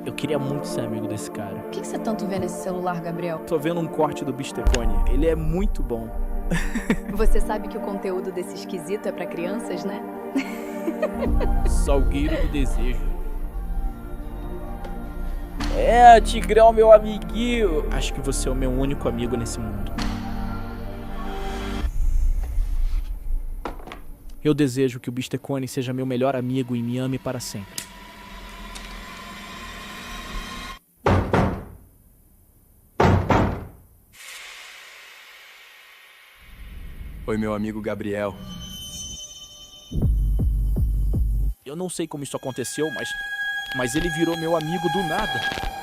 Eu queria muito ser amigo desse cara. O que você tanto vê nesse celular, Gabriel? Tô vendo um corte do Bistecone. Ele é muito bom. Você sabe que o conteúdo desse esquisito é pra crianças, né? Salgueiro do desejo. É, Tigrão, meu amiguinho. Acho que você é o meu único amigo nesse mundo. Eu desejo que o Bistecone seja meu melhor amigo e me ame para sempre. Oi, meu amigo Gabriel. Eu não sei como isso aconteceu, mas ele virou meu amigo do nada.